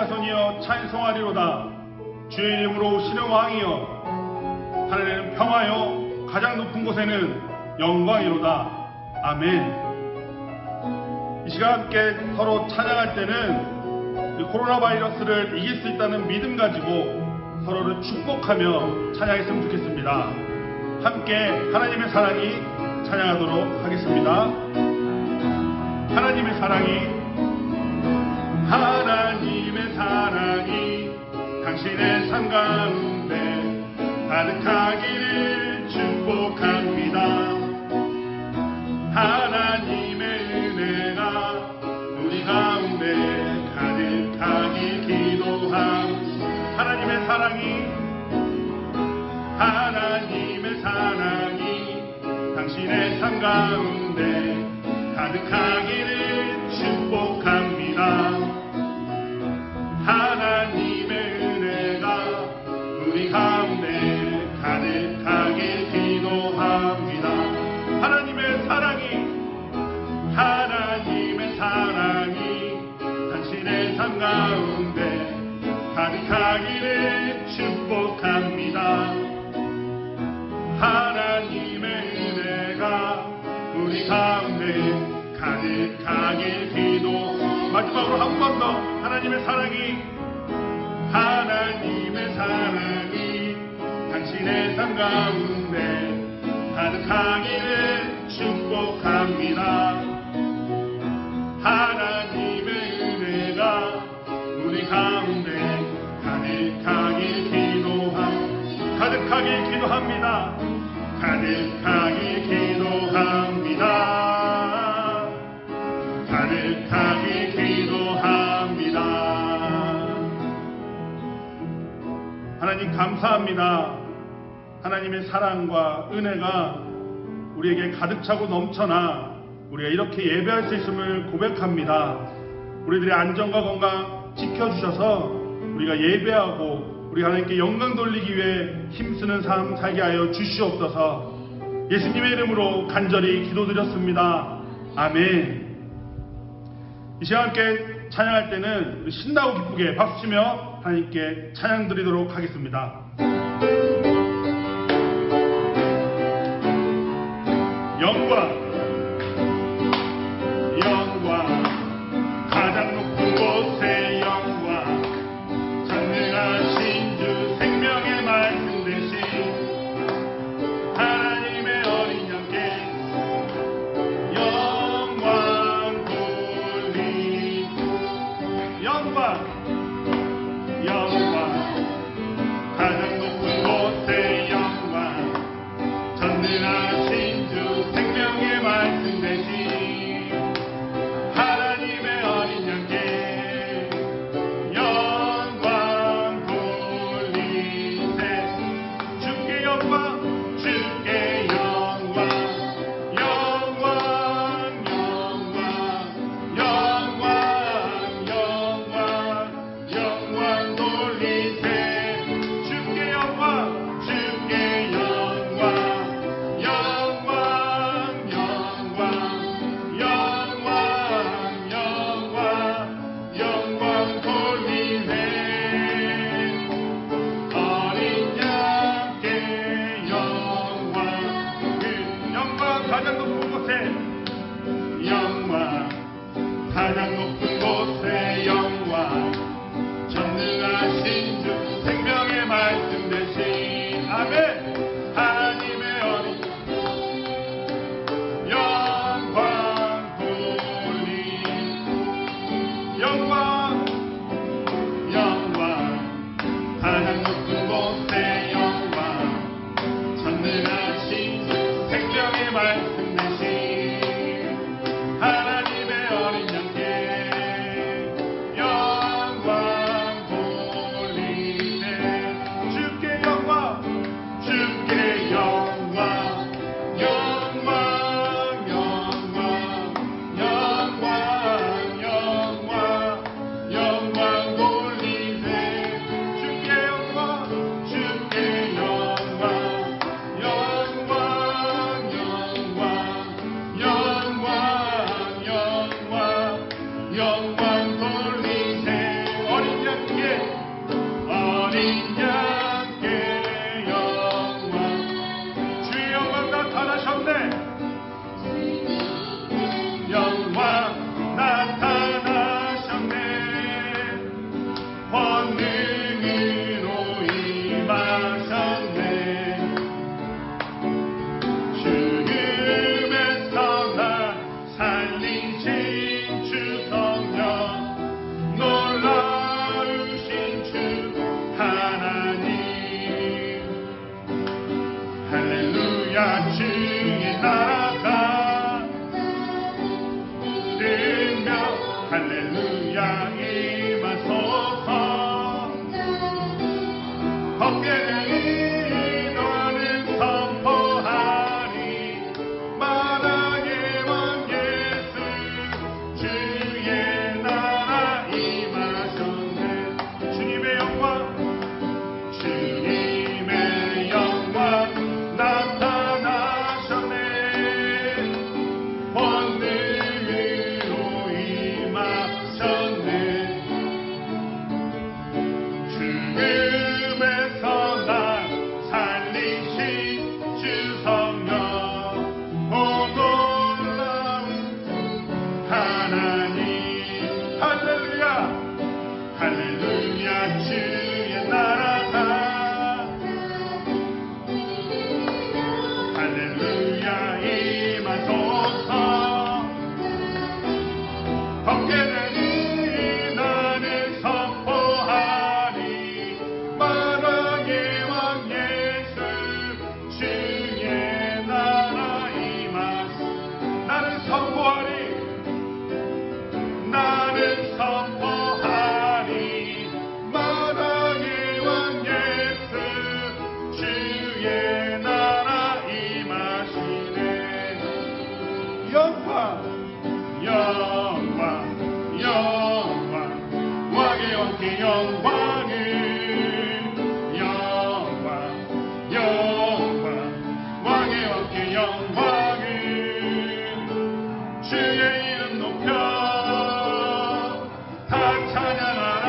자손이여 찬송하리로다. 주의 이름으로 오시는 왕이여 하늘에는 평화여 가장 높은 곳에는 영광이로다. 아멘. 이 시간 함께 서로 찬양할 때는 이 코로나 바이러스를 이길 수 있다는 믿음 가지고 서로를 축복하며 찬양했으면 좋겠습니다. 함께 하나님의 사랑이 찬양하도록 하겠습니다. 하나님의 사랑이 당신의 삶 가운데 가득하기를 축복합니다. 하나님의 은혜가 우리 가운데 가득하길 기도함. 하나님의 사랑이 당신의 삶 가운데 가득하기를 축복합니다. 하나님의 은혜가 우리 가운데 가득하길 기도합니다. 하나님의 사랑이 당신의 삶 가운데 가득하기를 축복합니다. 하나님의 은혜가 우리 가운데 가득하길 기도. 마지막으로 한 번 더. 하나님의 사랑이 당신의 삶 가운데 가득하기를 축복합니다. 하나님의 은혜가 우리 가운데 가득하길 기도합니다. 가득하길 기도합니다. 가득하길 기도합니다. 하나님 감사합니다. 하나님의 사랑과 은혜가 우리에게 가득 차고 넘쳐나 우리가 이렇게 예배할 수 있음을 고백합니다. 우리들의 안전과 건강 지켜주셔서 우리가 예배하고 우리 하나님께 영광 돌리기 위해 힘쓰는 삶 살게 하여 주시옵소서. 예수님의 이름으로 간절히 기도드렸습니다. 아멘. 이 시간 함께 찬양할 때는 우리 신나고 기쁘게 박수치며 하나님께 찬양 드리도록 하겠습니다. 영광 가장 높은 곳에 영광 전능하신 주 생명의 말씀 되신 하나님의 어린 양께 영광 돌리고 영광 가장 높은 곳 번개는 너는 선포하리 만왕의 왕 예수 주의 나라 임하셨네 주님의 영광 나타나셨네 권능으로 임하셨네 죽음에서 날 살리신 주 성령 오 놀라운 하나님 할렐루야 할렐루야 주의 나라가 할렐루야 임하소서 번개는 나는 선포하리 만왕의 왕 예수 주의 나라 임하소 나는 선포하리 나는 선포하리 만왕의 왕 예수 주의 나라 임하시네 영광 영광 영광 왕의 왕께 영광을 영광 영광 왕의 왕께 영광을 주의 이름 높여 다 찬양하라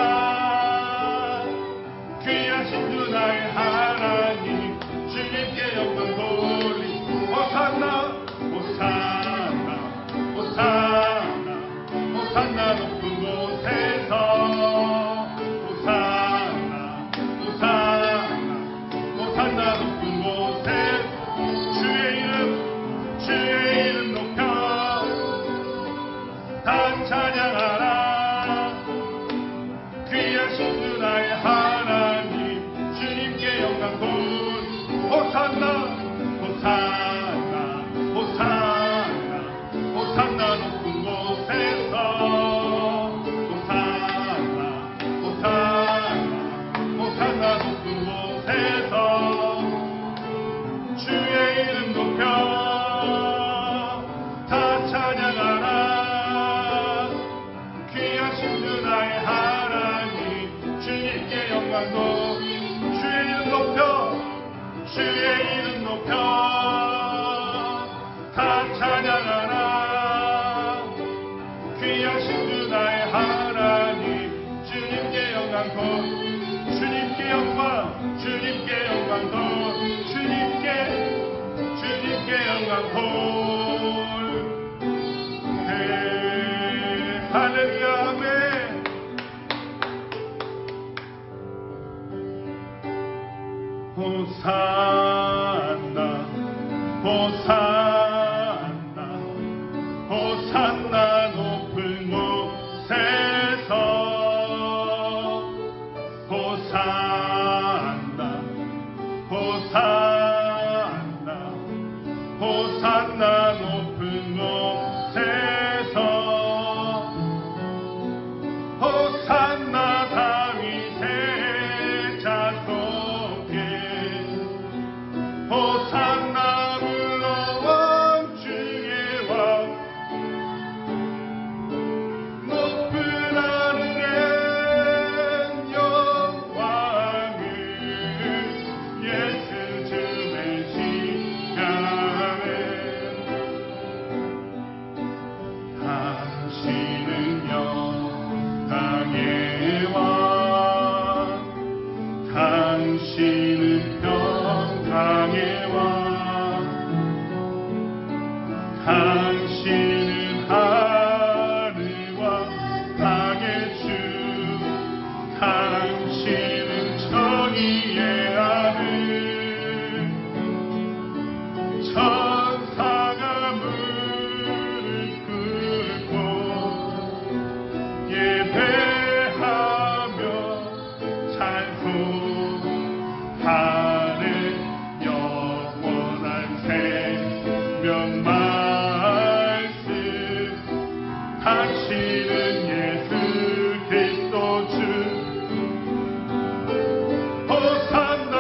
귀하신 주 나의 하나님 주님께 영광 돌리 호산나 호산나 호산나 호산나 높은 곳에서 호산나 호산나 호산나 높은 곳에 주의 이름 높여 다 찬양하라 귀하신 주 나의 하나님 주님께 영광 돌리 호산나 호산나 호산나 호산나 높은 곳에서 호산나 호산나 호산나 높은 곳에서 주의 이름 높여 다 찬양하라 귀하신 주 나의 하나님 주님께 영광 돌리 주의 이름 높여 주의 이름 높여 다 찬양하라 귀하신 주 나의 하나님 주님께 영광 돌리 주님께 영광 주님께 영광 돌리 주님께 영광 돌리 할렐루야 아멘 호산나 호산나 호산나 높은 곳에서 호산나 호산나 호산나 높은 곳에서 호산나 다윗의 자손께 호산나 불러왕 중의 왕 높은 하늘엔 영광을 예수 주의 시간에 당신은 영광의 왕 당신은 평강의 왕 당신은 하늘과 땅의 주 당신은 정의의 하늘 천사가 무릎 꿇고 예배하며 찬송하는 영원한 생명 말씀 당신은 예수 그리스도 주 호산나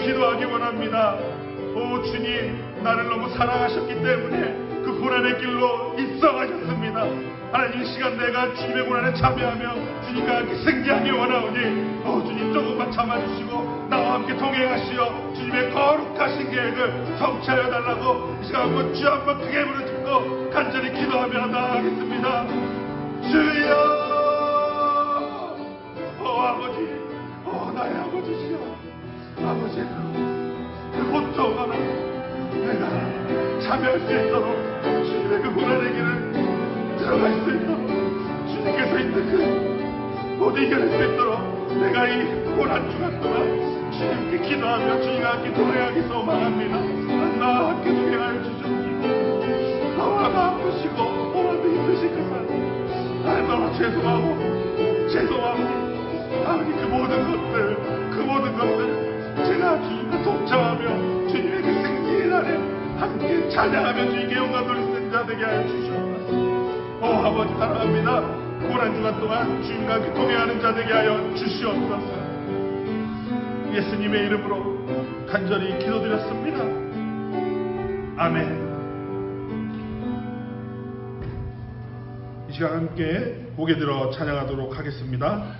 기도하기 원합니다. 오 주님, 나를 너무 사랑하셨기 때문에 그 고난의 길로 입성하셨습니다. 하나님, 이 시간 내가 주님의 고난에 참여하며 주님과 함께 승리하기 원하오니 주님 조금만 참아주시고 나와 함께 동행하시어 주님의 거룩하신 계획을 성취하여 달라고 이 시간 한번 주 한번 크게 부르짖고 간절히 기도하며 나아가겠습니다. 주여, 아버지, 나의 아버지시여, 아버지, 그 고통 하나 내가 참여할 수 있도록 주님의 그 고난의 길을 들어갈 수 있도록 주님께서 있는 그 못 이겨낼 수 있도록 내가 이 고난 주간 동안 주님께 기도하며 주님과 함께 동행하기 소망합니다. 나와 함께 동행하여 주시옵시고 나와 아프시고 오만도 힘드실 것을 나는 너무 죄송하고 아버지, 그 모든 것들 제가 주님과 동참하며 주님의 그 승리의 날에 함께 찬양하며 주님께 영광 돌리는 자 되게 하여 주시옵소서. 아버지 사랑합니다. 고난 주간 동안 주님과 함께 동행하는 자 되게 하여 주시옵소서. 예수님의 이름으로 간절히 기도드렸습니다. 아멘. 이 시간 함께 고개 들어 찬양하도록 하겠습니다.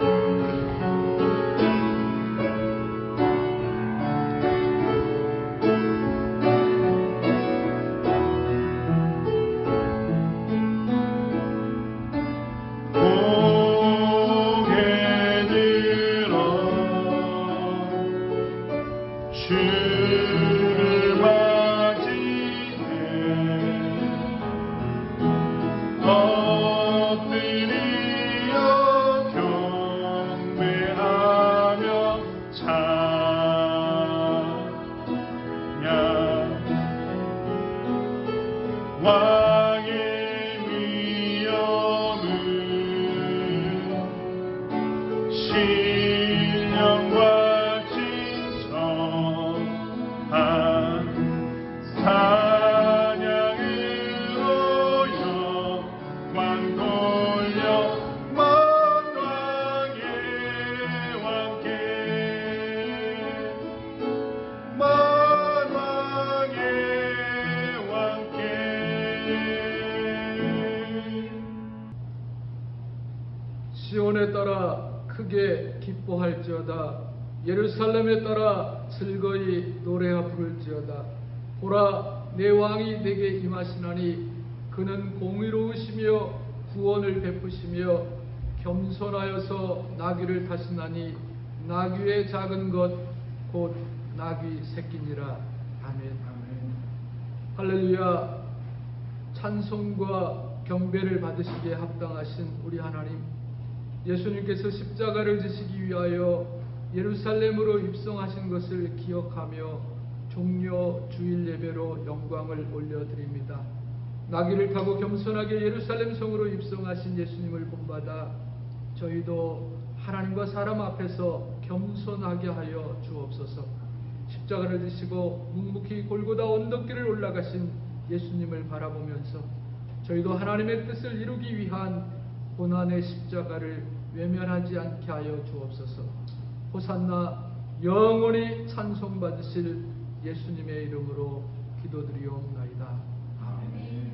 시온에 따라 크게 기뻐할지어다. 예루살렘에 따라 즐거이 노래하 부를지어다. 보라, 내 왕이 내게 임하시나니 그는 공의로우시며 구원을 베푸시며 겸손하여서 나귀를 타시나니 나귀의 작은 것 곧 나귀 새끼니라. 아멘. 할렐루야. 찬송과 경배를 받으시기에 합당하신 우리 하나님, 예수님께서 십자가를 지시기 위하여 예루살렘으로 입성하신 것을 기억하며 종려 주일 예배로 영광을 올려드립니다. 나귀를 타고 겸손하게 예루살렘 성으로 입성하신 예수님을 본받아 저희도 하나님과 사람 앞에서 겸손하게 하여 주옵소서. 십자가를 지시고 묵묵히 골고다 언덕길을 올라가신 예수님을 바라보면서 저희도 하나님의 뜻을 이루기 위한 고난의 십자가를 외면하지 않게 하여 주옵소서. 호산나, 영원히 찬송받으실 예수님의 이름으로 기도드리옵나이다. 아멘.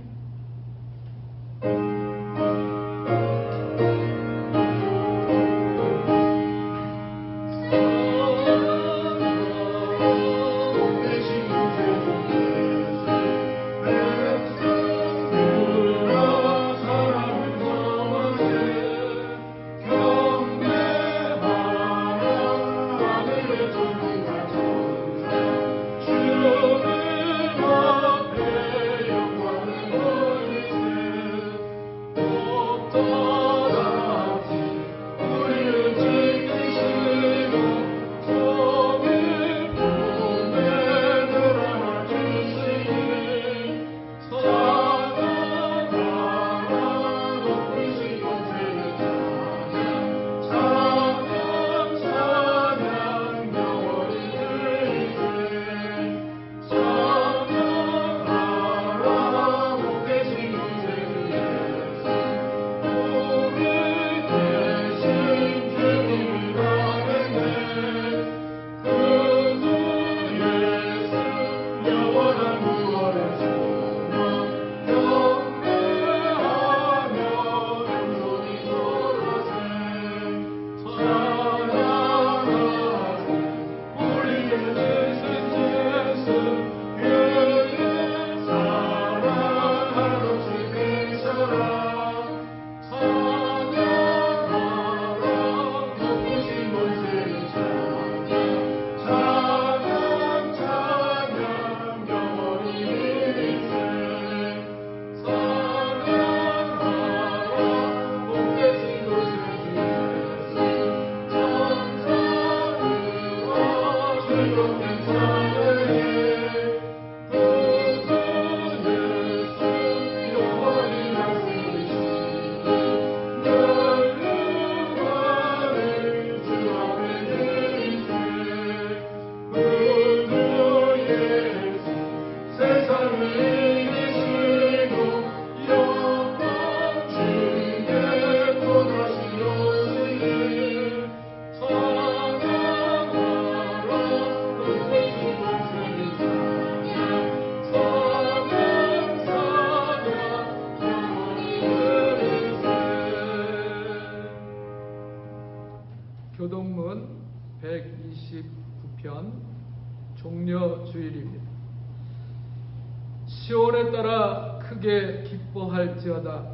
교동문 129편 종려주일입니다. 시온에 따라 크게 기뻐할지어다.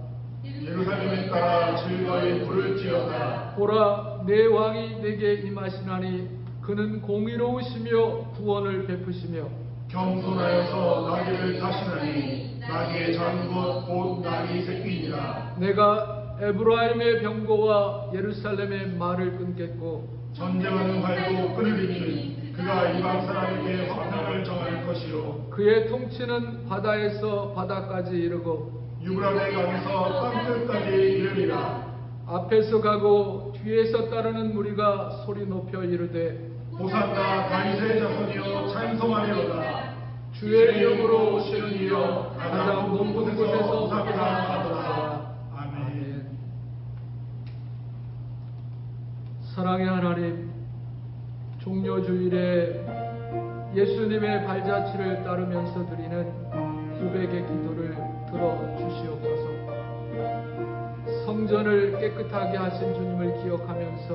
예루살렘에 따라 즐거이 부를지어다. 보라, 내 왕이 내게 임하시나니 그는 공의로우시며 구원을 베푸시며 겸손하여서 나귀를 타시나니 나귀의 장것 곧 나귀 새끼니라. 내가 에브라임의 병거와 예루살렘의 말을 끊겠고 전쟁하는 활도 끊으리니 그가 이방 사람에게 화평을 정할 것이요 그의 통치는 바다에서 바다까지 이르고 유브라데 강에서 땅끝까지 이르리라. 앞에서 가고 뒤에서 따르는 무리가 소리 높여 이르되 호산나 다윗의 자손이여 찬송하리로다. 주의 이름으로 오시는 이여 가장 높은 곳에서 호산나하도다. 아멘. 사랑의 하나님, 종려주일에 예수님의 발자취를 따르면서 드리는 고백의 기도를 들어주시옵소서. 성전을 깨끗하게 하신 주님을 기억하면서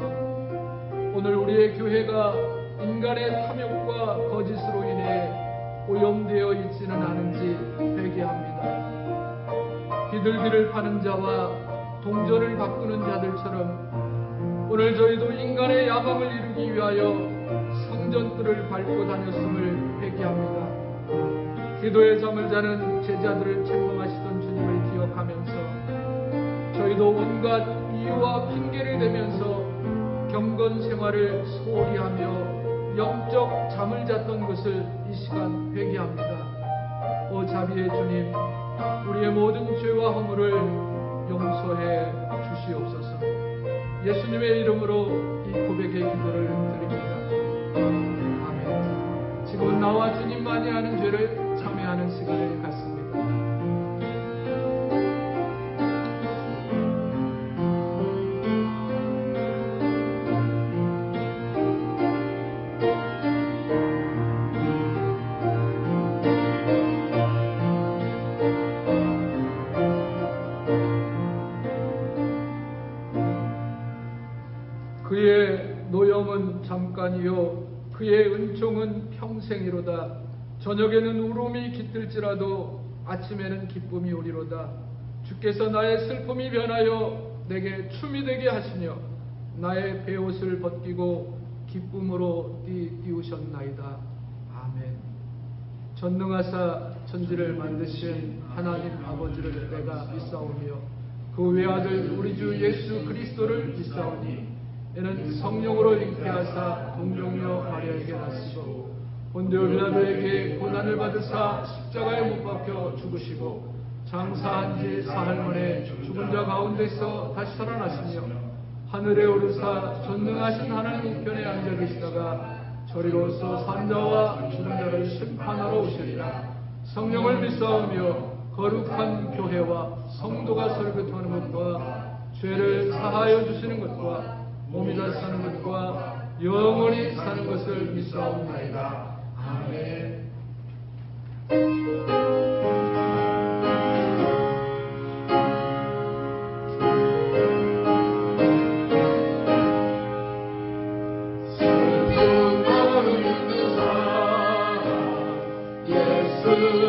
오늘 우리의 교회가 인간의 탐욕과 거짓으로 인해 오염되어 있지는 않은지 회개합니다. 비둘기를 파는 자와 동전을 바꾸는 자들처럼 오늘 저희도 인간의 야망을 이루기 위하여 성전들을 밟고 다녔음을 회개합니다. 기도에 잠을 자는 제자들을 책망하시던 주님을 기억하면서 저희도 온갖 이유와 핑계를 대면서 경건 생활을 소홀히 하며 영적 잠을 잤던 것을 이 시간 회개합니다. 오 자비의 주님, 우리의 모든 죄와 허물을 용서해 주시옵소서. 예수님의 이름으로 이 고백의 기도를 드립니다. 아멘. 지금 나와 주님만이 아는 죄를 참회하는 시간을 갖습니다. 그의 노염은 잠깐이요 그의 은총은 평생이로다. 저녁에는 울음이 깃들지라도 아침에는 기쁨이 오리로다. 주께서 나의 슬픔이 변하여 내게 춤이 되게 하시며 나의 베옷을 벗기고 기쁨으로 띄우셨나이다. 아멘. 전능하사 천지를 만드신 하나님 아버지를 내가 믿사오며 그 외아들 우리 주 예수 그리스도를 믿사오니 이는 성령으로 잉태하사 동정녀 마리아에게 나시고 본디오 빌라도에게 고난을 받으사 십자가에 못 박혀 죽으시고 장사한 지 사흘 만에 죽은 자 가운데서 다시 살아나시며 하늘에 오르사 전능하신 하나님 우편에 앉아 계시다가 저리로서 산자와 죽은 자를 심판하러 오시리라. 성령을 믿사오며 거룩한 교회와 성도가 설교하는 것과 죄를 사하여 주시는 것과 몸이 다 사는 것과 영원히 사는 것을 믿사옵나이다. 아멘. 예수의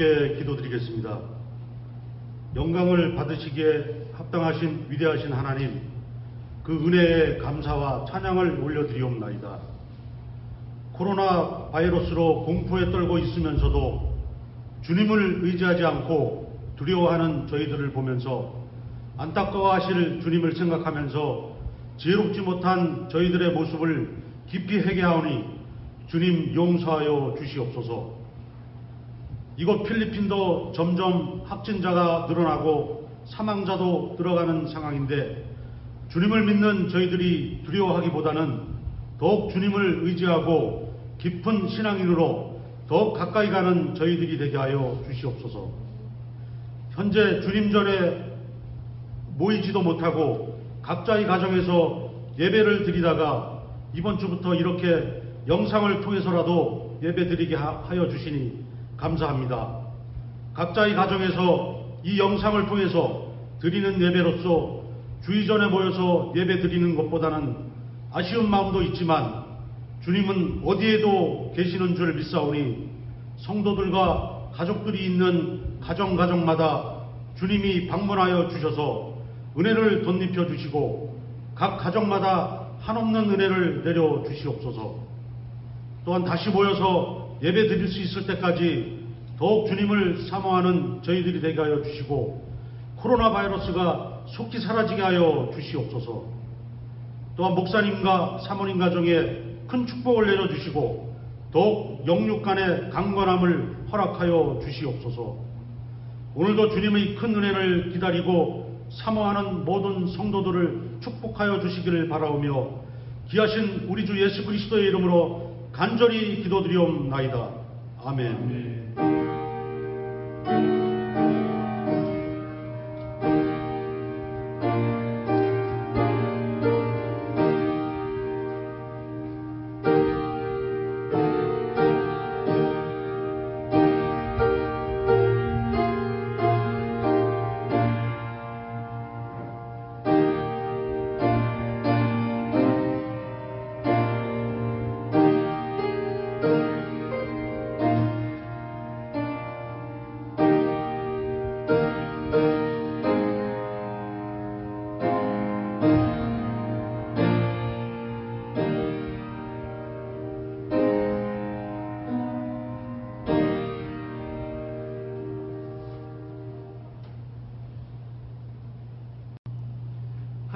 함께 기도드리겠습니다. 영광을 받으시기에 합당하신 위대하신 하나님, 그 은혜에 감사와 찬양을 올려드리옵나이다. 코로나 바이러스로 공포에 떨고 있으면서도 주님을 의지하지 않고 두려워하는 저희들을 보면서 안타까워하실 주님을 생각하면서 지혜롭지 못한 저희들의 모습을 깊이 회개하오니 주님 용서하여 주시옵소서. 이곳 필리핀도 점점 확진자가 늘어나고 사망자도 늘어가는 상황인데 주님을 믿는 저희들이 두려워하기보다는 더욱 주님을 의지하고 깊은 신앙인으로 더욱 가까이 가는 저희들이 되게 하여 주시옵소서. 현재 주님 전에 모이지도 못하고 각자의 가정에서 예배를 드리다가 이번 주부터 이렇게 영상을 통해서라도 예배 드리게 하여 주시니 감사합니다. 각자의 가정에서 이 영상을 통해서 드리는 예배로서 주의전에 모여서 예배 드리는 것보다는 아쉬운 마음도 있지만 주님은 어디에도 계시는 줄 믿사오니 성도들과 가족들이 있는 가정마다 주님이 방문하여 주셔서 은혜를 덧입혀 주시고 각 가정마다 한없는 은혜를 내려 주시옵소서. 또한 다시 모여서 예배 드릴 수 있을 때까지 더욱 주님을 사모하는 저희들이 되게 하여 주시고 코로나 바이러스가 속히 사라지게 하여 주시옵소서. 또한 목사님과 사모님 가정에 큰 축복을 내려주시고 더욱 영육 간의 강건함을 허락하여 주시옵소서. 오늘도 주님의 큰 은혜를 기다리고 사모하는 모든 성도들을 축복하여 주시기를 바라오며 귀하신 우리 주 예수 그리스도의 이름으로 간절히 기도드리옵나이다. 아멘.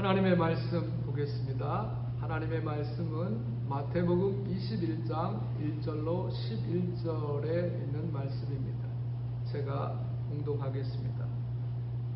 하나님의 말씀 보겠습니다. 하나님의 말씀은 마태복음 21장 1절로 11절에 있는 말씀입니다. 제가 봉독하겠습니다.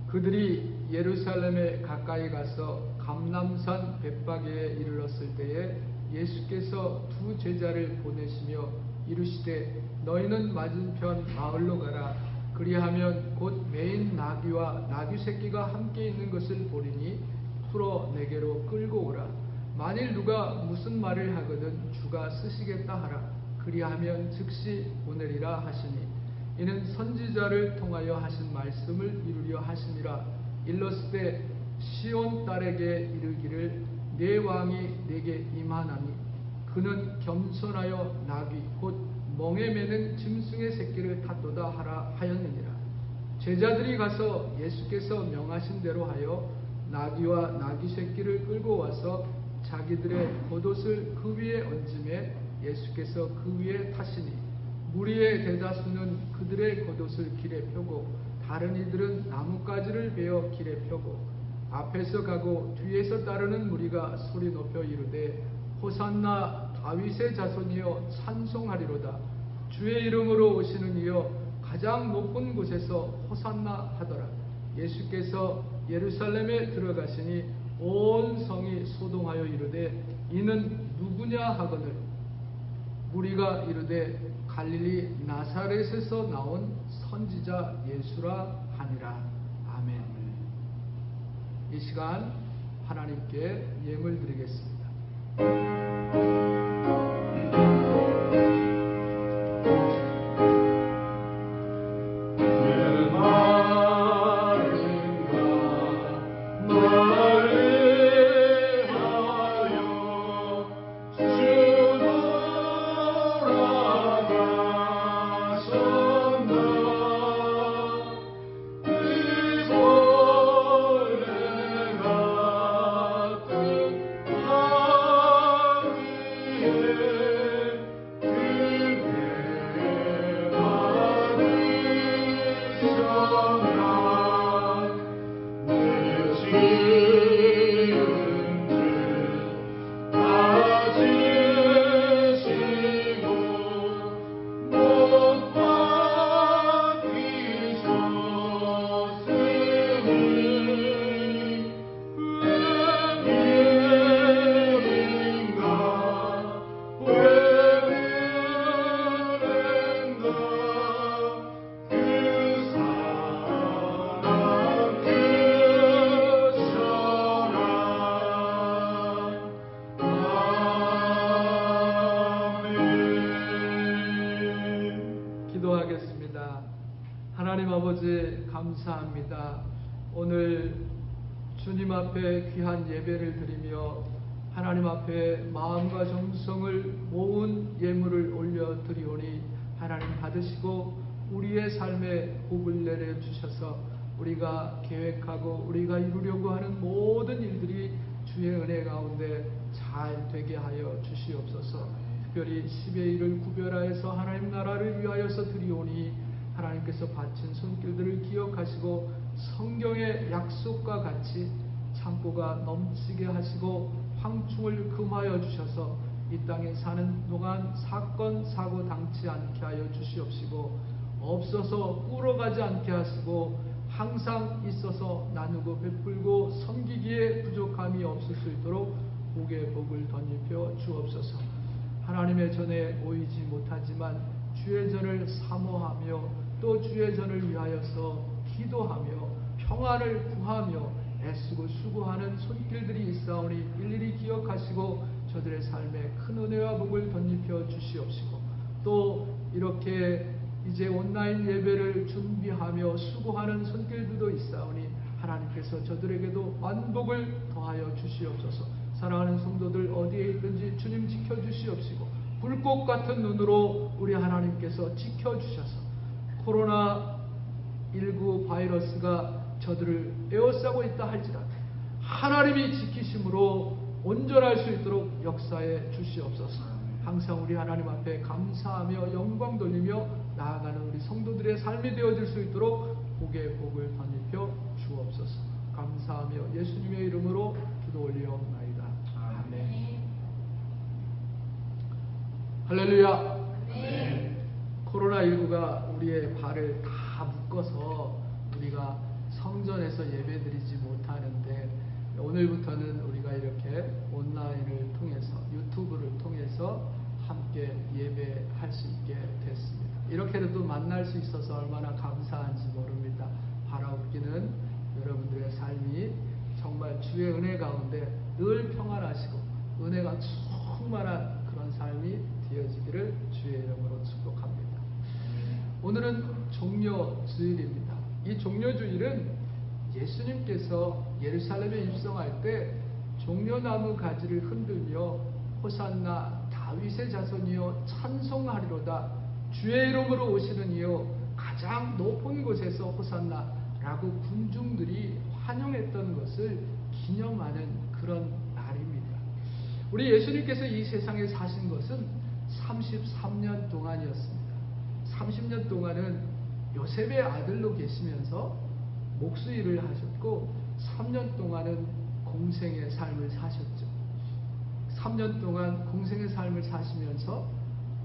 그들이 예루살렘에 가까이 가서 감람산 벳바게에 이르렀을 때에 예수께서 두 제자를 보내시며 이르시되 너희는 맞은편 마을로 가라. 그리하면 곧 매인 나귀와 나귀 새끼가 함께 있는 것을 보리니 풀어 내게로 끌고 오라. 만일 누가 무슨 말을 하거든 주가 쓰시겠다 하라. 그리하면 즉시 보내리라 하시니 이는 선지자를 통하여 하신 말씀을 이루려 하심이라. 일렀을 시온 딸에게 이르기를 내 왕이 내게 임하나니 그는 겸손하여 나귀 곧 멍에 매는 짐승의 새끼를 탔도다 하라 하였느니라. 제자들이 가서 예수께서 명하신 대로 하여 나귀와 나귀 새끼를 끌고 와서 자기들의 겉옷을 그 위에 얹음에 예수께서 그 위에 타시니 무리의 대다수는 그들의 겉옷을 길에 펴고 다른 이들은 나뭇가지를 베어 길에 펴고 앞에서 가고 뒤에서 따르는 무리가 소리 높여 이르되 호산나 다윗의 자손이여 찬송하리로다. 주의 이름으로 오시는 이여 가장 높은 곳에서 호산나 하더라. 예수께서 예루살렘에 들어가시니 온 성이 소동하여 이르되 이는 누구냐 하거늘 무리가 이르되 갈릴리 나사렛에서 나온 선지자 예수라 하니라. 아멘. 이 시간 하나님께 예물 드리겠습니다. 주노라가셨나 감사합니다. 오늘 주님 앞에 귀한 예배를 드리며 하나님 앞에 마음과 정성을 모은 예물을 올려드리오니 하나님 받으시고 우리의 삶에 복을 내려주셔서 우리가 계획하고 우리가 이루려고 하는 모든 일들이 주의 은혜 가운데 잘 되게 하여 주시옵소서. 특별히 10의 1을 구별하여서 하나님 나라를 위하여서 드리오니 하나님께서 바친 손길들을 기억하시고 성경의 약속과 같이 창고가 넘치게 하시고 황충을 금하여 주셔서 이 땅에 사는 동안 사건 사고 당치 않게 하여 주시옵시고 없어서 불어가지 않게 하시고 항상 있어서 나누고 베풀고 섬기기에 부족함이 없을 수 있도록 복의 복을 덧입혀 주옵소서. 하나님의 전에 모이지 못하지만 주의 전을 사모하며 또 주의 전을 위하여서 기도하며 평안을 구하며 애쓰고 수고하는 손길들이 있사오니 일일이 기억하시고 저들의 삶에 큰 은혜와 복을 덧입혀 주시옵시고 또 이렇게 이제 온라인 예배를 준비하며 수고하는 손길들도 있사오니 하나님께서 저들에게도 만복을 더하여 주시옵소서. 사랑하는 성도들 어디에 있든지 주님 지켜주시옵시고 불꽃 같은 눈으로 우리 하나님께서 지켜주셔서 코로나19 바이러스가 저들을 에워싸고 있다 할지라도 하나님이 지키심으로 온전할 수 있도록 역사해 주시옵소서. 항상 우리 하나님 앞에 감사하며 영광 돌리며 나아가는 우리 성도들의 삶이 되어질 수 있도록 복의 복을 덧입혀 주옵소서. 감사하며 예수님의 이름으로 기도 올리옵나이다. 아멘. 할렐루야. 코로나19가 우리의 발을 다 묶어서 우리가 성전에서 예배드리지 못하는데 오늘부터는 우리가 이렇게 온라인을 통해서 유튜브를 통해서 함께 예배할 수 있게 됐습니다. 이렇게라도 만날 수 있어서 얼마나 감사한지 모릅니다. 바라옵기는 여러분들의 삶이 정말 주의 은혜 가운데 늘 평안하시고 은혜가 충만한 그런 삶이 되어지기를 주의 이름으로 축복합니다. 오늘은 종려주일입니다. 이 종려주일은 예수님께서 예루살렘에 입성할 때 종려나무 가지를 흔들며 호산나 다윗의 자손이여 찬송하리로다 주의 이름으로 오시는 이여 가장 높은 곳에서 호산나라고 군중들이 환영했던 것을 기념하는 그런 날입니다. 우리 예수님께서 이 세상에 사신 것은 33년 동안이었습니다. 30년 동안은 요셉의 아들로 계시면서 목수일을 하셨고 3년 동안은 공생의 삶을 사셨죠. 3년 동안 공생의 삶을 사시면서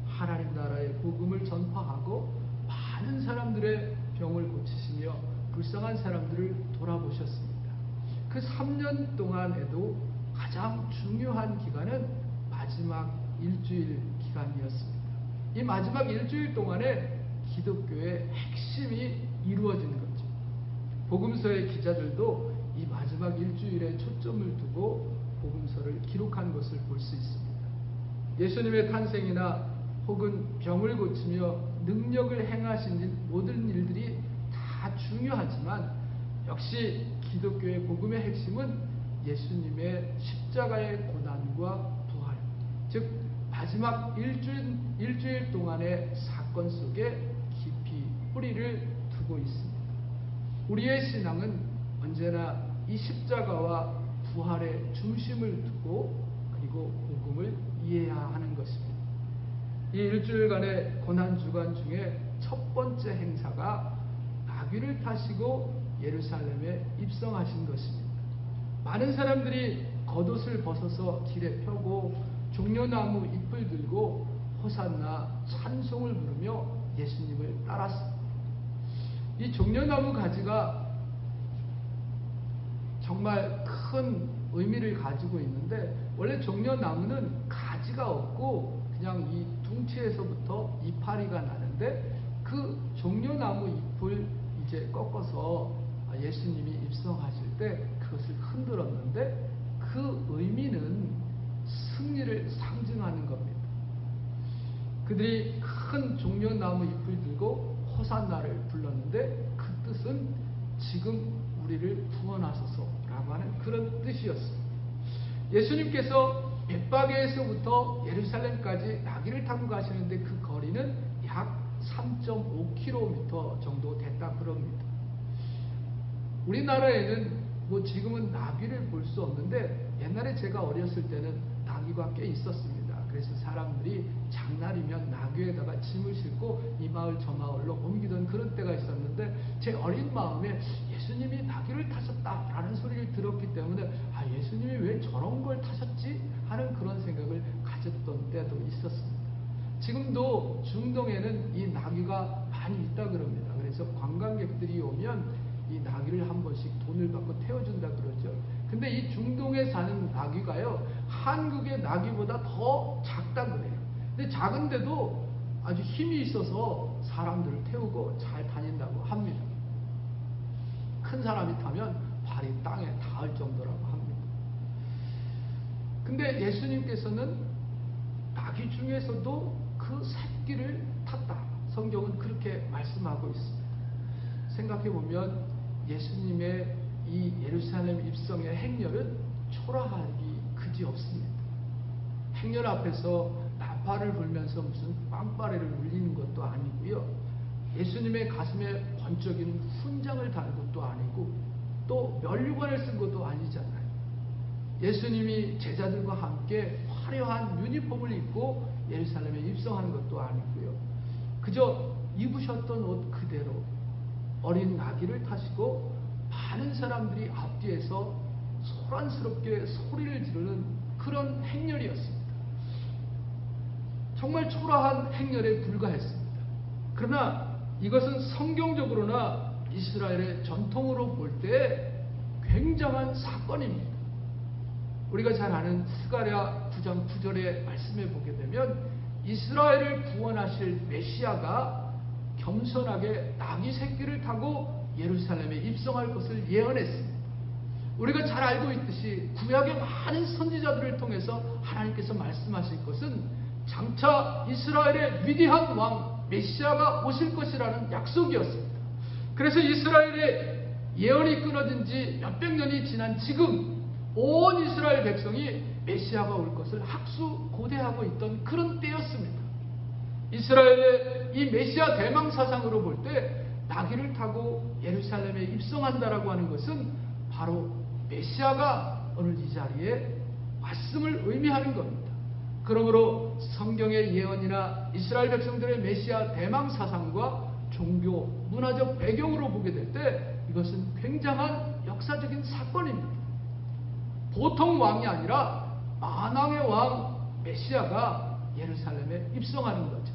하나님 나라의 복음을 전파하고 많은 사람들의 병을 고치시며 불쌍한 사람들을 돌아보셨습니다. 그 3년 동안에도 가장 중요한 기간은 마지막 일주일 기간이었습니다. 이 마지막 일주일 동안에 기독교의 핵심이 이루어진 거죠. 복음서의 기자들도 이 마지막 일주일에 초점을 두고 복음서를 기록한 것을 볼 수 있습니다. 예수님의 탄생이나 혹은 병을 고치며 능력을 행하신 모든 일들이 다 중요하지만 역시 기독교의 복음의 핵심은 예수님의 십자가의 고난과 부활, 즉 마지막 일주일 동안의 사건 속에 깊이 뿌리를 두고 있습니다. 우리의 신앙은 언제나 이 십자가와 부활의 중심을 두고 그리고 복음을 이해해야 하는 것입니다. 이 일주일간의 고난주간 중에 첫 번째 행사가 나귀를 타시고 예루살렘에 입성하신 것입니다. 많은 사람들이 겉옷을 벗어서 길에 펴고 종려나무 잎을 들고 호산나 찬송을 부르며 예수님을 따랐습니다. 이 종려나무 가지가 정말 큰 의미를 가지고 있는데 원래 종려나무는 가지가 없고 그냥 이 둥치에서부터 이파리가 나는데 그 종려나무 잎을 이제 꺾어서 예수님이 입성하실 때 그것을 흔들었는데 그 의미는 승리를 상징하는 겁니다. 그들이 큰 종려나무 잎을 들고 호산나를 불렀는데 그 뜻은 지금 우리를 구원하소서라고 하는 그런 뜻이었습니다. 예수님께서 벳바게에서부터 예루살렘까지 나귀를 타고 가시는데 그 거리는 약 3.5km 정도 됐다 그럽니다. 우리나라에는 뭐 지금은 나귀를 볼 수 없는데 옛날에 제가 어렸을 때는 나귀가 꽤 있었습니다. 그래서 사람들이 장날이면 나귀에다가 짐을 싣고 이 마을 저 마을로 옮기던 그런 때가 있었는데 제 어린 마음에 예수님이 나귀를 타셨다라는 소리를 들었기 때문에 예수님이 왜 저런 걸 타셨지? 하는 그런 생각을 가졌던 때도 있었습니다. 지금도 중동에는 이 나귀가 많이 있다 그럽니다. 그래서 관광객들이 오면 이 나귀를 한 번씩 돈을 받고 태워준다 그러죠. 근데 이 중동에 사는 나귀가요, 한국의 나귀보다 더 작다 그래요. 근데 작은데도 아주 힘이 있어서 사람들을 태우고 잘 다닌다고 합니다. 큰 사람이 타면 발이 땅에 닿을 정도라고 합니다. 근데 예수님께서는 나귀 중에서도 그 새끼를 탔다. 성경은 그렇게 말씀하고 있습니다. 생각해보면 예수님의 이 예루살렘 입성의 행렬은 초라하기 그지없습니다. 행렬 앞에서 나팔을 불면서 무슨 빵빠레를 울리는 것도 아니고요. 예수님의 가슴에 번쩍이는 훈장을 다는 것도 아니고 또 면류관을 쓴 것도 아니잖아요. 예수님이 제자들과 함께 화려한 유니폼을 입고 예루살렘에 입성하는 것도 아니고요. 그저 입으셨던 옷 그대로 어린 나귀를 타시고 많은 사람들이 앞뒤에서 소란스럽게 소리를 지르는 그런 행렬이었습니다. 정말 초라한 행렬에 불과했습니다. 그러나 이것은 성경적으로나 이스라엘의 전통으로 볼 때 굉장한 사건입니다. 우리가 잘 아는 스가랴 9장 9절의 말씀에 보게 되면 이스라엘을 구원하실 메시아가 겸손하게 나귀 새끼를 타고 예루살렘에 입성할 것을 예언했습니다. 우리가 잘 알고 있듯이 구약의 많은 선지자들을 통해서 하나님께서 말씀하실 것은 장차 이스라엘의 위대한 왕 메시아가 오실 것이라는 약속이었습니다. 그래서 이스라엘의 예언이 끊어진 지 몇백 년이 지난 지금 온 이스라엘 백성이 메시아가 올 것을 학수고대하고 있던 그런 때였습니다. 이스라엘의 이 메시아 대망 사상으로 볼 때 나귀를 타고 예루살렘에 입성한다라고 하는 것은 바로 메시아가 오늘 이 자리에 왔음을 의미하는 겁니다. 그러므로 성경의 예언이나 이스라엘 백성들의 메시아 대망 사상과 종교, 문화적 배경으로 보게 될 때 이것은 굉장한 역사적인 사건입니다. 보통 왕이 아니라 만왕의 왕 메시아가 예루살렘에 입성하는 거죠.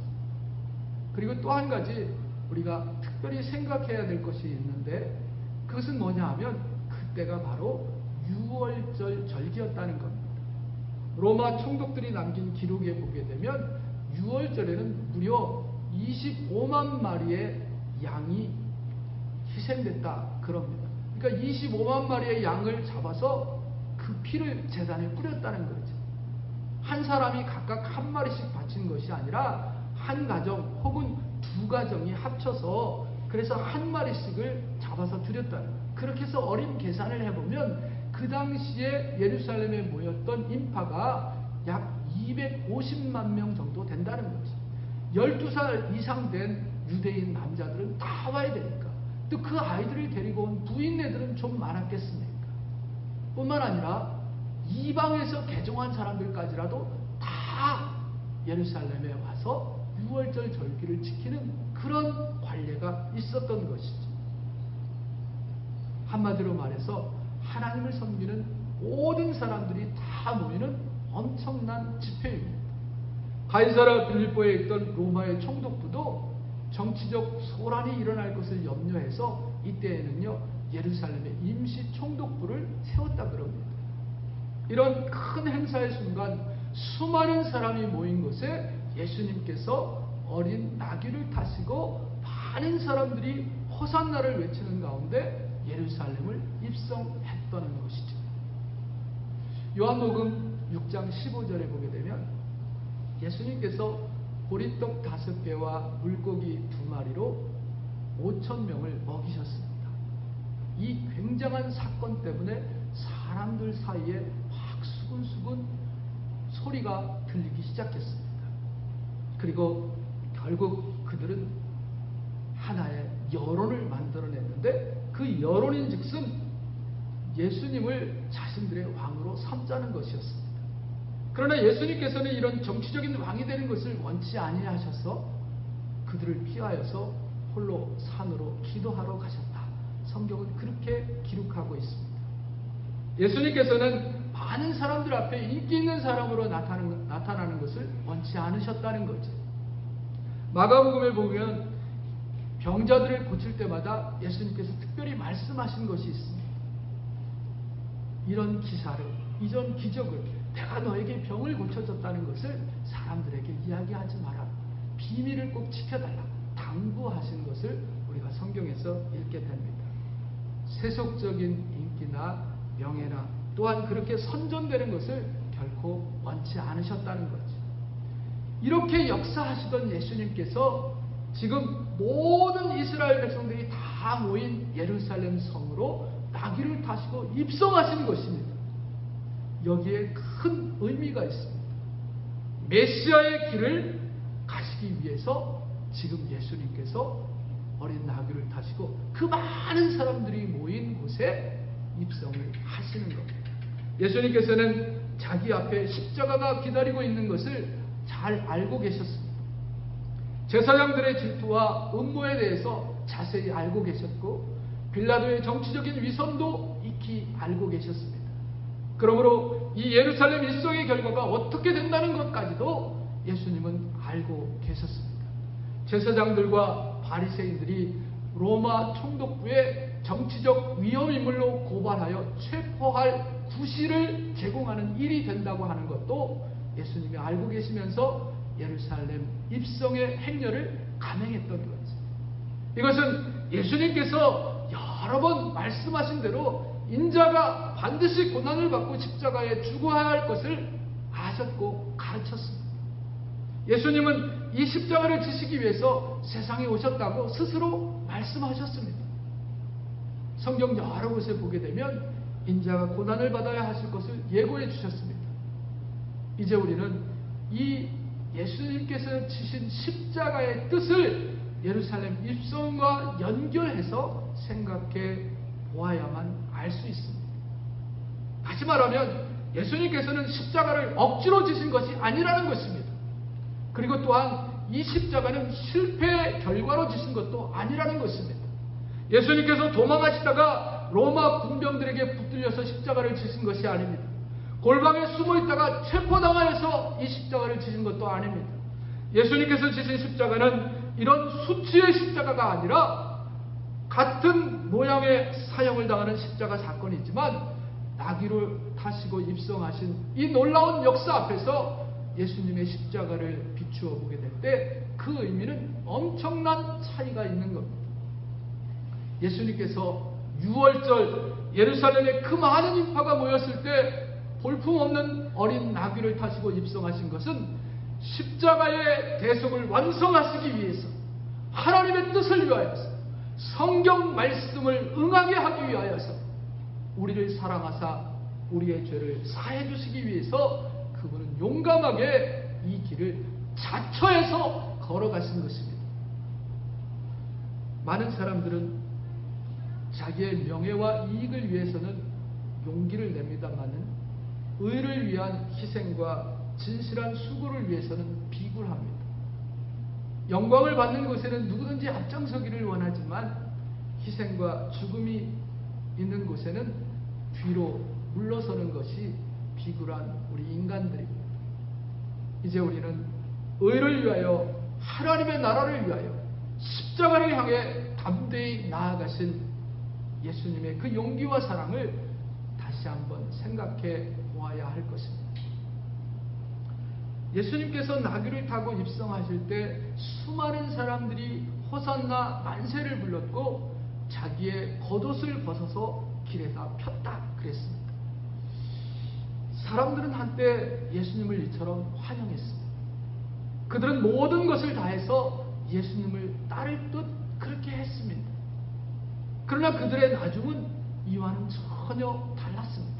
그리고 또 한 가지 우리가 특별히 생각해야 될 것이 있는데 그것은 뭐냐 하면 그때가 바로 유월절 절기였다는 겁니다. 로마 총독들이 남긴 기록에 보게 되면 유월절에는 무려 25만 마리의 양이 희생됐다 그럽니다. 그러니까 25만 마리의 양을 잡아서 그 피를 제단에 뿌렸다는 거죠. 한 사람이 각각 한 마리씩 바친 것이 아니라 한 가정 혹은 두 가정이 합쳐서 그래서 한 마리씩을 잡아서 드렸다는 거예요. 그렇게 해서 어린 계산을 해보면 그 당시에 예루살렘에 모였던 인파가 약 250만 명 정도 된다는 거죠. 12살 이상 된 유대인 남자들은 다 와야 되니까 또 그 아이들을 데리고 온 부인네들은 좀 많았겠습니까? 뿐만 아니라 이방에서 개종한 사람들까지라도 다 예루살렘에 와서 유월절 절기를 지키는 그런 관례가 있었던 것이죠. 한마디로 말해서 하나님을 섬기는 모든 사람들이 다 모이는 엄청난 집회입니다. 가이사라 빌립보에 있던 로마의 총독부도 정치적 소란이 일어날 것을 염려해서 이때에는요 예루살렘에 임시 총독부를 세웠다 그럽니다. 이런 큰 행사의 순간 수많은 사람이 모인 곳에 예수님께서 어린 나귀를 타시고 많은 사람들이 호산나를 외치는 가운데 예루살렘을 입성했다는 것이죠. 요한복음 6장 15절에 보게 되면 예수님께서 보리떡 5개와 물고기 2마리로 5,000명을 먹이셨습니다. 굉장한 사건 때문에 사람들 사이에 막 수근수근 소리가 들리기 시작했습니다. 그리고 결국 그들은 하나의 여론을 만들어냈는데 그 여론인 즉슨 예수님을 자신들의 왕으로 삼자는 것이었습니다. 그러나 예수님께서는 이런 정치적인 왕이 되는 것을 원치 아니하셔서 그들을 피하여서 홀로 산으로 기도하러 가셨다. 성경은 그렇게 기록하고 있습니다. 예수님께서는 많은 사람들 앞에 인기 있는 사람으로 나타나는 것을 원치 않으셨다는 거죠. 마가복음에 보면 병자들을 고칠 때마다 예수님께서 특별히 말씀하신 것이 있습니다. 이런 기사를, 이런 기적을, 내가 너에게 병을 고쳐줬다는 것을 사람들에게 이야기하지 마라. 비밀을 꼭 지켜달라. 당부하신 것을 우리가 성경에서 읽게 됩니다. 세속적인 인기나 명예나 또한 그렇게 선전되는 것을 결코 원치 않으셨다는 거죠. 이렇게 역사하시던 예수님께서 지금 모든 이스라엘 백성들이 다 모인 예루살렘 성으로 나귀를 타시고 입성하시는 것입니다. 여기에 큰 의미가 있습니다. 메시아의 길을 가시기 위해서 지금 예수님께서 어린 나귀를 타시고 그 많은 사람들이 모인 곳에 입성을 하시는 겁니다. 예수님께서는 자기 앞에 십자가가 기다리고 있는 것을 잘 알고 계셨습니다. 제사장들의 질투와 음모에 대해서 자세히 알고 계셨고 빌라도의 정치적인 위선도 익히 알고 계셨습니다. 그러므로 이 예루살렘 입성의 결과가 어떻게 된다는 것까지도 예수님은 알고 계셨습니다. 제사장들과 바리새인들이 로마 총독부의 정치적 위험인물로 고발하여 체포할 구실을 제공하는 일이 된다고 하는 것도 예수님이 알고 계시면서 예루살렘 입성의 행렬을 감행했던 거죠. 이것은 예수님께서 여러 번 말씀하신 대로 인자가 반드시 고난을 받고 십자가에 죽어야 할 것을 아셨고 가르쳤습니다. 예수님은 이 십자가를 지시기 위해서 세상에 오셨다고 스스로 말씀하셨습니다. 성경 여러 곳에 보게 되면 인자가 고난을 받아야 하실 것을 예고해 주셨습니다. 이제 우리는 이 예수님께서 지신 십자가의 뜻을 예루살렘 입성과 연결해서 생각해 보아야만 알 수 있습니다. 다시 말하면 예수님께서는 십자가를 억지로 지신 것이 아니라는 것입니다. 그리고 또한 이 십자가는 실패의 결과로 지신 것도 아니라는 것입니다. 예수님께서 도망하시다가 로마 군병들에게 붙들려서 십자가를 지신 것이 아닙니다. 골방에 숨어 있다가 체포당하여서 이 십자가를 지신 것도 아닙니다. 예수님께서 지신 십자가는 이런 수치의 십자가가 아니라 같은 모양의 사형을 당하는 십자가 사건이지만 나귀를 타시고 입성하신 이 놀라운 역사 앞에서 예수님의 십자가를 비추어 보게 될 때 그 의미는 엄청난 차이가 있는 겁니다. 예수님께서 6월절 예루살렘에 그 많은 인파가 모였을 때 볼품없는 어린 나귀를 타시고 입성하신 것은 십자가의 대속을 완성하시기 위해서 하나님의 뜻을 위하여서 성경 말씀을 응하게 하기 위하여서 우리를 사랑하사 우리의 죄를 사해 주시기 위해서 그분은 용감하게 이 길을 자처해서 걸어가신 것입니다. 많은 사람들은 자기의 명예와 이익을 위해서는 용기를 냅니다마는 의를 위한 희생과 진실한 수고를 위해서는 비굴합니다. 영광을 받는 곳에는 누구든지 앞장서기를 원하지만 희생과 죽음이 있는 곳에는 뒤로 물러서는 것이 비굴한 우리 인간들입니다. 이제 우리는 의를 위하여 하나님의 나라를 위하여 십자가를 향해 담대히 나아가신 예수님의 그 용기와 사랑을 다시 한번 생각해 보아야 할 것입니다. 예수님께서 나귀를 타고 입성하실 때 수많은 사람들이 호산나 만세를 불렀고 자기의 겉옷을 벗어서 길에다 폈다 그랬습니다. 사람들은 한때 예수님을 이처럼 환영했습니다. 그들은 모든 것을 다해서 예수님을 따를 듯 그렇게 했습니다. 그러나 그들의 나중은 이와는 전혀 달랐습니다.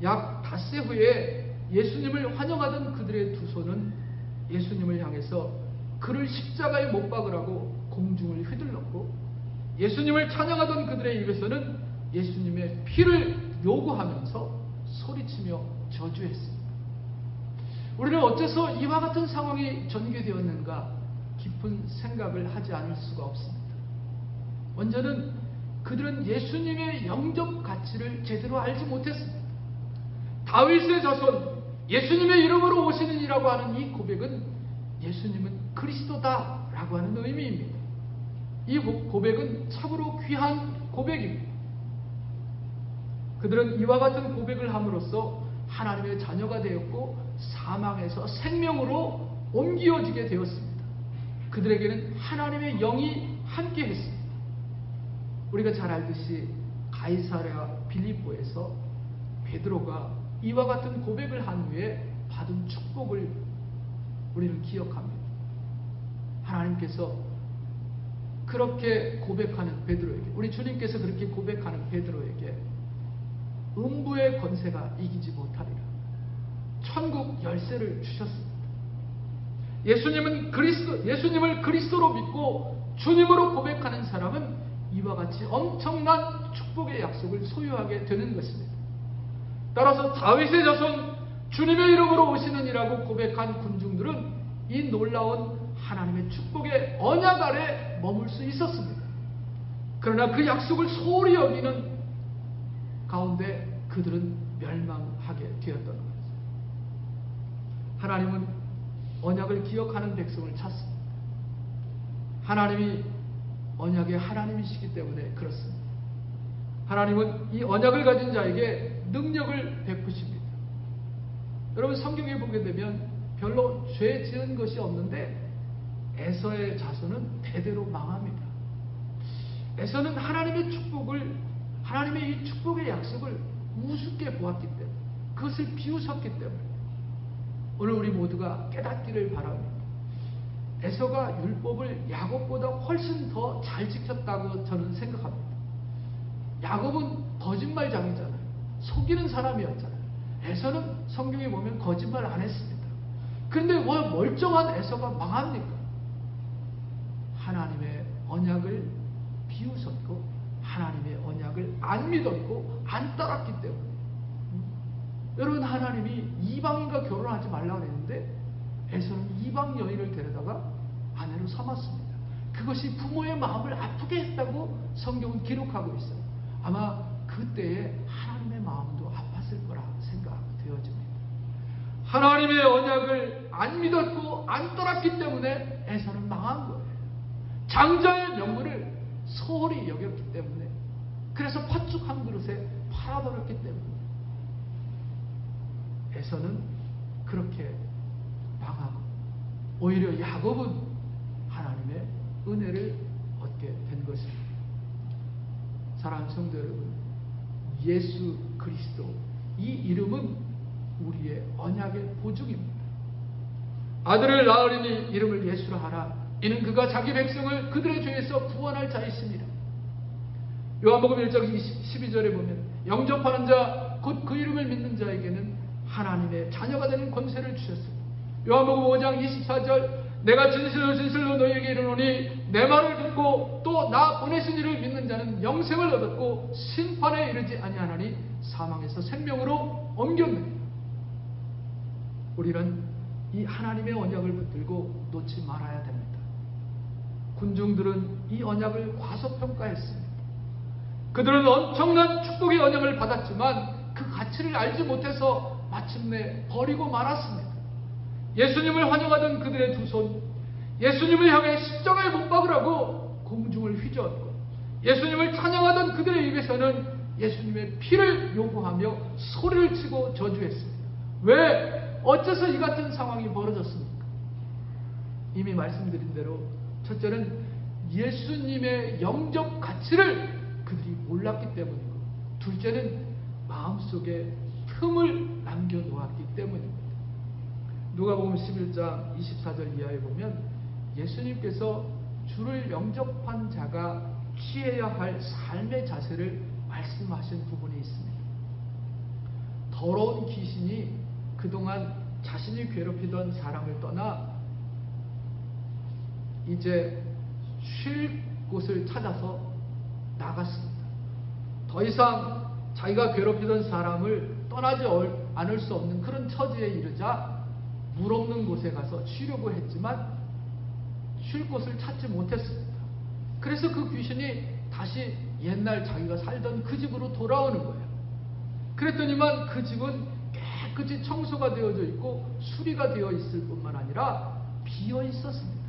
약 닷새 후에 예수님을 환영하던 그들의 두 손은 예수님을 향해서 그를 십자가에 못 박으라고 공중을 휘둘렀고, 예수님을 찬양하던 그들의 입에서는 예수님의 피를 요구하면서 소리치며 저주했습니다. 우리는 어째서 이와 같은 상황이 전개되었는가 깊은 생각을 하지 않을 수가 없습니다. 먼저는 그들은 예수님의 영적 가치를 제대로 알지 못했습니다. 다윗의 자손, 예수님의 이름으로 오시는 이라고 하는 이 고백은 예수님은 그리스도다라고 하는 의미입니다. 이 고백은 참으로 귀한 고백입니다. 그들은 이와 같은 고백을 함으로써 하나님의 자녀가 되었고 사망에서 생명으로 옮겨지게 되었습니다. 그들에게는 하나님의 영이 함께했습니다. 우리가 잘 알듯이 가이사랴 빌립보에서 베드로가 이와 같은 고백을 한 후에 받은 축복을 우리는 기억합니다. 하나님께서 그렇게 고백하는 베드로에게, 우리 주님께서 그렇게 고백하는 베드로에게 음부의 권세가 이기지 못하리라, 천국 열쇠를 주셨습니다. 예수님을 그리스도로 믿고 주님으로 고백하는 사람은 이와 같이 엄청난 축복의 약속을 소유하게 되는 것입니다. 따라서 다윗의 자손, 주님의 이름으로 오시는 이라고 고백한 군중들은 이 놀라운 하나님의 축복의 언약 아래 머물 수 있었습니다. 그러나 그 약속을 소홀히 여기는 가운데 그들은 멸망하게 되었던 것입니다. 하나님은 언약을 기억하는 백성을 찾습니다. 하나님이 언약의 하나님이시기 때문에 그렇습니다. 하나님은 이 언약을 가진 자에게 능력을 베푸십니다. 여러분, 성경에 보게 되면 별로 죄 지은 것이 없는데 에서의 자손은 대대로 망합니다. 에서는 하나님의 축복을, 하나님의 이 축복의 약속을 우습게 보았기 때문에, 그것을 비웃었기 때문에 오늘 우리 모두가 깨닫기를 바랍니다. 에서가 율법을 야곱보다 훨씬 더 잘 지켰다고 저는 생각합니다. 야곱은 거짓말장이잖아요. 속이는 사람이었잖아요. 에서는 성경에 보면 거짓말 안 했습니다. 그런데 왜 멀쩡한 에서가 망합니까? 하나님의 언약을 비웃었고 하나님의 언약을 안 믿었고 안 따랐기 때문에. 여러분, 하나님이 이방인과 결혼하지 말라고 했는데 에서는 이방 여인을 데려다가 아내로 삼았습니다. 그것이 부모의 마음을 아프게 했다고 성경은 기록하고 있어요. 아마 그때에 하나님의 마음도 아팠을 거라 생각되어집니다. 하나님의 언약을 안 믿었고 안 따랐기 때문에 에서는 망한 거예요. 장자의 명분을 소홀히 여겼기 때문에, 그래서 팥죽 한 그릇에 팔아버렸기 때문에 에서는 그렇게 망하고, 오히려 야곱은 하나님의 은혜를 얻게 된 것입니다. 사랑하는 성도 여러분, 예수 그리스도, 이 이름은 우리의 언약의 보증입니다. 아들을 낳으리니 이름을 예수라 하라. 이는 그가 자기 백성을 그들의 죄에서 구원할 자이십니다. 요한복음 1장 12절에 보면 영접하는 자, 곧 그 이름을 믿는 자에게는 하나님의 자녀가 되는 권세를 주셨습니다. 요한복음 5장 24절, 내가 진실로 진실로 너희에게 이르노니 내 말을 듣고 또 나 보내신 이를 믿는 자는 영생을 얻었고 심판에 이르지 아니하나니 사망에서 생명으로 옮겼느니라. 우리는 이 하나님의 언약을 붙들고 놓지 말아야 됩니다. 군중들은 이 언약을 과소평가했습니다. 그들은 엄청난 축복의 언약을 받았지만 그 가치를 알지 못해서 마침내 버리고 말았습니다. 예수님을 환영하던 그들의 두 손, 예수님을 향해 십자가에 못 박으라고 공중을 휘저었고, 예수님을 찬양하던 그들의 입에서는 예수님의 피를 요구하며 소리를 치고 저주했습니다. 왜? 어째서 이 같은 상황이 벌어졌습니까? 이미 말씀드린 대로 첫째는 예수님의 영적 가치를 그들이 몰랐기 때문이고, 둘째는 마음속에 틈을 남겨놓았기 때문입니다. 누가복음 11장 24절 이하에 보면 예수님께서 주를 영접한 자가 취해야 할 삶의 자세를 말씀하셨습니다. 말씀하신 부분이 있습니다. 더러운 귀신이 그동안 자신이 괴롭히던 사람을 떠나 이제 쉴 곳을 찾아서 나갔습니다. 더 이상 자기가 괴롭히던 사람을 떠나지 않을 수 없는 그런 처지에 이르자 물 없는 곳에 가서 쉬려고 했지만 쉴 곳을 찾지 못했습니다. 그래서 그 귀신이 다시 옛날 자기가 살던 그 집으로 돌아오는 거예요. 그랬더니만 그 집은 깨끗이 청소가 되어져 있고 수리가 되어 있을 뿐만 아니라 비어 있었습니다.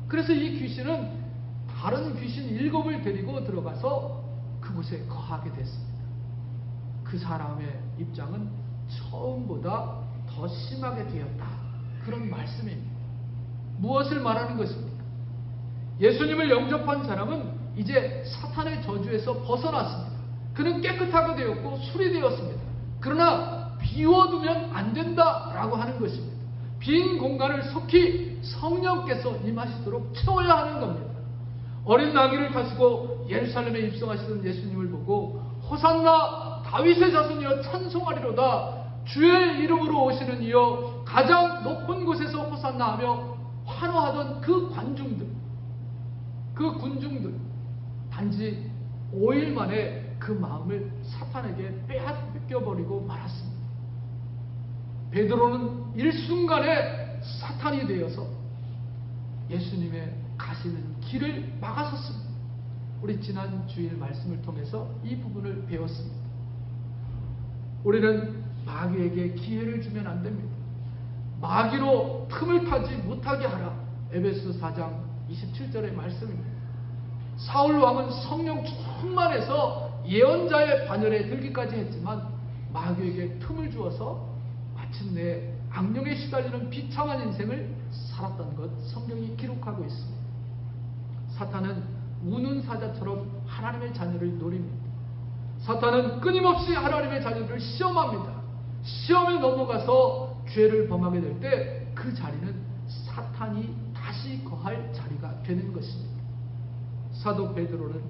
그래서 이 귀신은 다른 귀신 7을 데리고 들어가서 그곳에 거하게 됐습니다. 그 사람의 입장은 처음보다 더 심하게 되었다. 그런 말씀입니다. 무엇을 말하는 것입니까? 예수님을 영접한 사람은 이제 사탄의 저주에서 벗어났습니다. 그는 깨끗하게 되었고 수리되었습니다. 그러나 비워두면 안 된다라고 하는 것입니다. 빈 공간을 속히 성령께서 임하시도록 채워야 하는 겁니다. 어린 나귀를 타시고 예루살렘에 입성하시던 예수님을 보고 호산나 다윗의 자손이여 찬송하리로다, 주의 이름으로 오시는 이여 가장 높은 곳에서 호산나 하며 환호하던 그 관중들, 그 군중들, 단지 5일 만에 그 마음을 사탄에게 빼앗겨버리고 말았습니다. 베드로는 일순간에 사탄이 되어서 예수님의 가시는 길을 막아섰습니다. 우리 지난 주일 말씀을 통해서 이 부분을 배웠습니다. 우리는 마귀에게 기회를 주면 안 됩니다. 마귀로 틈을 타지 못하게 하라. 에베소 4장 27절의 말씀입니다. 사울 왕은 성령 충만해서 예언자의 반열에 들기까지 했지만 마귀에게 틈을 주어서 마침내 악령에 시달리는 비참한 인생을 살았던 것 성경이 기록하고 있습니다. 사탄은 우는 사자처럼 하나님의 자녀를 노립니다. 사탄은 끊임없이 하나님의 자녀들을 시험합니다. 시험에 넘어가서 죄를 범하게 될 때 그 자리는 사탄이 다시 거할 자리가 되는 것입니다. 사도 베드로는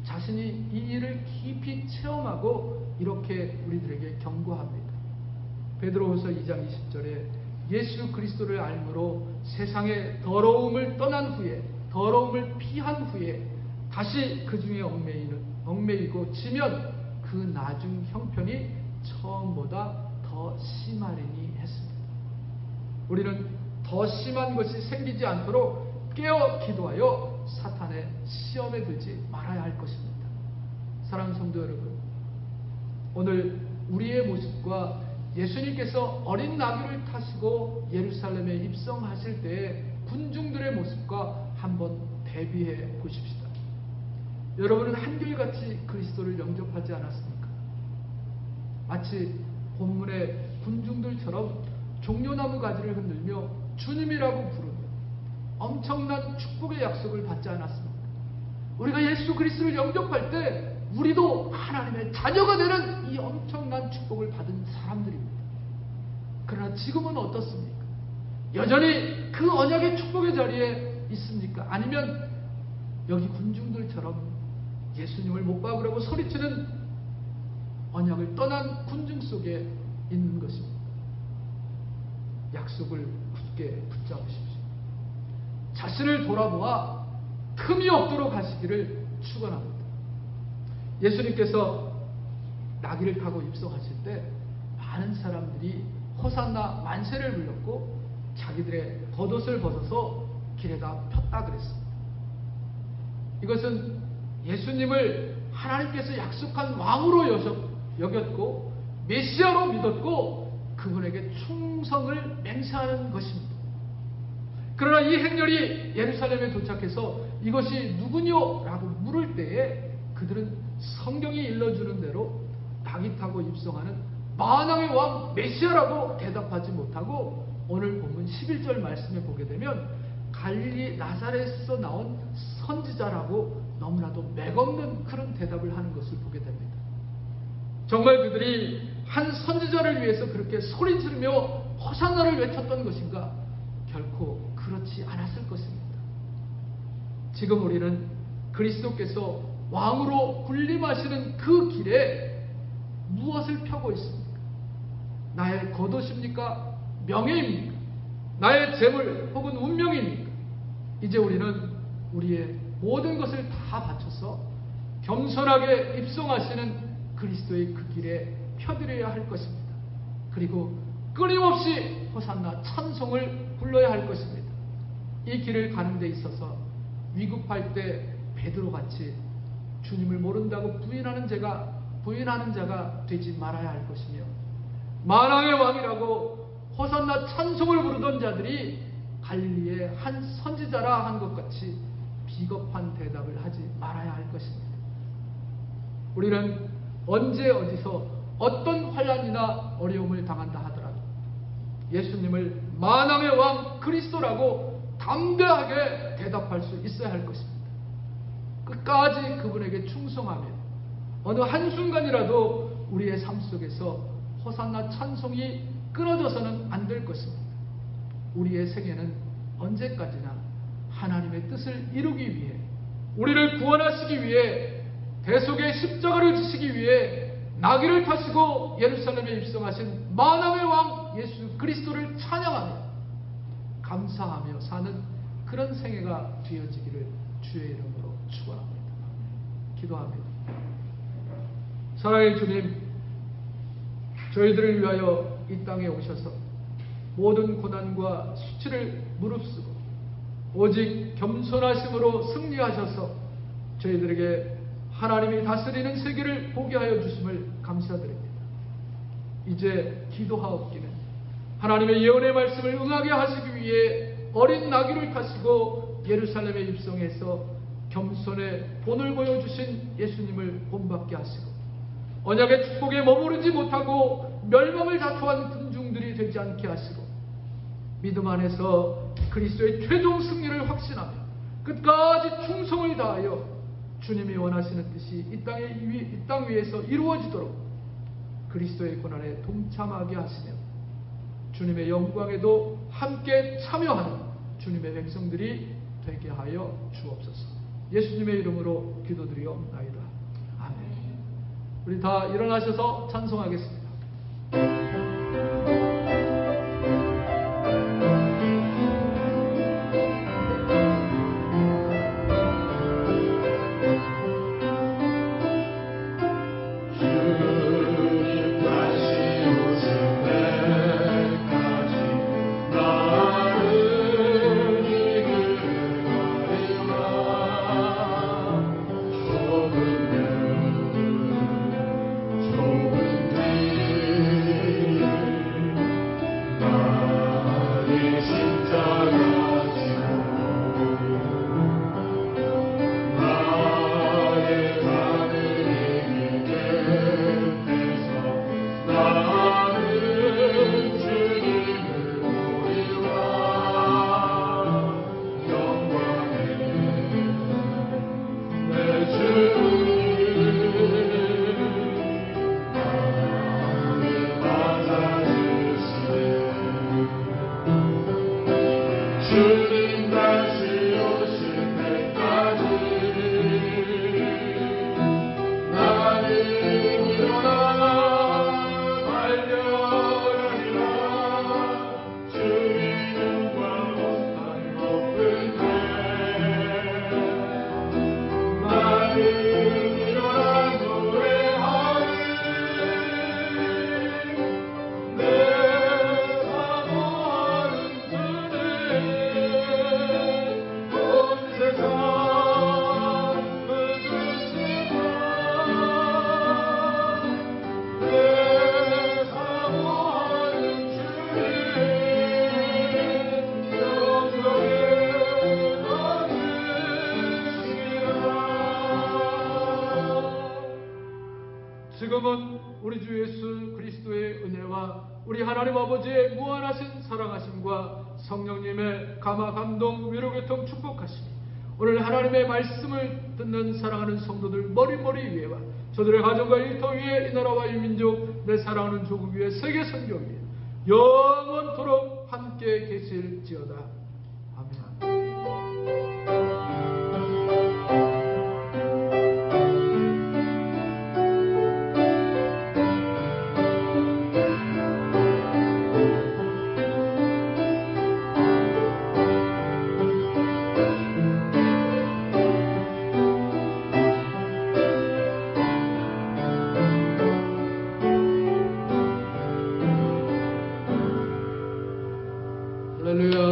자신이 이 일을 깊이 체험하고 이렇게 우리들에게 경고합니다. 베드로후서 2장 20절에 예수 그리스도를 알므로 세상의 더러움을 떠난 후에, 더러움을 피한 후에 다시 그 중에 얽매이고 지면 그 나중 형편이 처음보다 더 심하리니 했습니다. 우리는 더 심한 것이 생기지 않도록 깨어 기도하여 사탄의 시험에 들지 말아야 할 것입니다. 사랑하는 성도 여러분, 오늘 우리의 모습과 예수님께서 어린 나귀를 타시고 예루살렘에 입성하실 때의 군중들의 모습과 한번 대비해 보십시다. 여러분은 한결같이 그리스도를 영접하지 않았습니까? 마치 본문의 군중들처럼 종려나무 가지를 흔들며 주님이라고 부르며 엄청난 축복의 약속을 받지 않았습니까? 우리가 예수 그리스도를 영접할 때 우리도 하나님의 자녀가 되는 이 엄청난 축복을 받은 사람들입니다. 그러나 지금은 어떻습니까? 여전히 그 언약의 축복의 자리에 있습니까? 아니면 여기 군중들처럼 예수님을 못 박으라고 소리치는 언약을 떠난 군중 속에 있는 것입니다. 약속을 굳게 붙잡으십시오. 자신을 돌아보아 틈이 없도록 하시기를 축원합니다. 예수님께서 나귀를 타고 입성하실 때 많은 사람들이 호산나 만세를 불렀고 자기들의 겉옷을 벗어서 길에다 폈다 그랬습니다. 이것은 예수님을 하나님께서 약속한 왕으로 여겼고 메시아로 믿었고 그분에게 충성을 맹세하는 것입니다. 그러나 이 행렬이 예루살렘에 도착해서 이것이 누구뇨? 라고 물을 때에 그들은 성경이 일러주는 대로 나귀 타고 입성하는 만왕의 왕 메시아라고 대답하지 못하고 오늘 본문 11절 말씀에 보게 되면 갈릴리 나사렛에서 나온 선지자라고 너무나도 맥없는 그런 대답을 하는 것을 보게 됩니다. 정말 그들이 한 선지자를 위해서 그렇게 소리 지르며 호산나를 외쳤던 것인가? 결코 그렇지 않았을 것입니다. 지금 우리는 그리스도께서 왕으로 군림하시는 그 길에 무엇을 펴고 있습니까? 나의 겉옷입니까? 명예입니까? 나의 재물 혹은 운명입니까? 이제 우리는 우리의 모든 것을 다 바쳐서 겸손하게 입성하시는 그리스도의 그 길에 펴드려야 할 것입니다. 그리고 끊임없이 호산나 찬송을 불러야 할 것입니다. 이 길을 가는 데 있어서 위급할 때 베드로같이 주님을 모른다고 부인하는 자가 되지 말아야 할 것이며, 만왕의 왕이라고 호산나 찬송을 부르던 자들이 갈릴리의 한 선지자라 한 것 같이 비겁한 대답을 하지 말아야 할 것입니다. 우리는 언제 어디서 어떤 환난이나 어려움을 당한다 하더라도 예수님을 만왕의 왕 그리스도라고 담대하게 대답할 수 있어야 할 것입니다. 끝까지 그분에게 충성하며 어느 한순간이라도 우리의 삶 속에서 호산나 찬송이 끊어져서는 안 될 것입니다. 우리의 생애는 언제까지나 하나님의 뜻을 이루기 위해, 우리를 구원하시기 위해, 대속의 십자가를 지시기 위해 나귀를 타시고 예루살렘에 입성하신 만왕의 왕 예수 그리스도를 찬양하며 감사하며 사는 그런 생애가 되어지기를 주의 이름으로 축원합니다. 기도합니다. 사랑의 주님, 저희들을 위하여 이 땅에 오셔서 모든 고난과 수치를 무릅쓰고 오직 겸손하심으로 승리하셔서 저희들에게 하나님이 다스리는 세계를 보게 하여 주심을 감사드립니다. 이제 기도하옵기는 하나님의 예언의 말씀을 응하게 하시기 위해 어린 나귀를 타시고 예루살렘에 입성해서 겸손의 본을 보여주신 예수님을 본받게 하시고 언약의 축복에 머무르지 못하고 멸망을 자초한 군중들이 되지 않게 하시고 믿음 안에서 그리스도의 최종 승리를 확신하며 끝까지 충성을 다하여 주님이 원하시는 뜻이 이 땅 위에서 이루어지도록 그리스도의 고난에 동참하게 하시며 주님의 영광에도 함께 참여하는 주님의 백성들이 되게 하여 주옵소서. 예수님의 이름으로 기도드리옵나이다. 아멘. 우리 다 일어나셔서 찬송하겠습니다. 지금은 우리 주 예수 그리스도의 은혜와 우리 하나님 아버지의 무한하신 사랑하심과 성령님의 감화 감동 위로 교통 축복하심이 오늘 하나님의 말씀을 듣는 사랑하는 성도들 머리머리 위에와 저들의 가정과 일터 위에 이 나라와 이 민족 내 사랑하는 조국 위에 세계 선교 위에 영원토록 함께 계실지어다. 아멘. 할렐루야.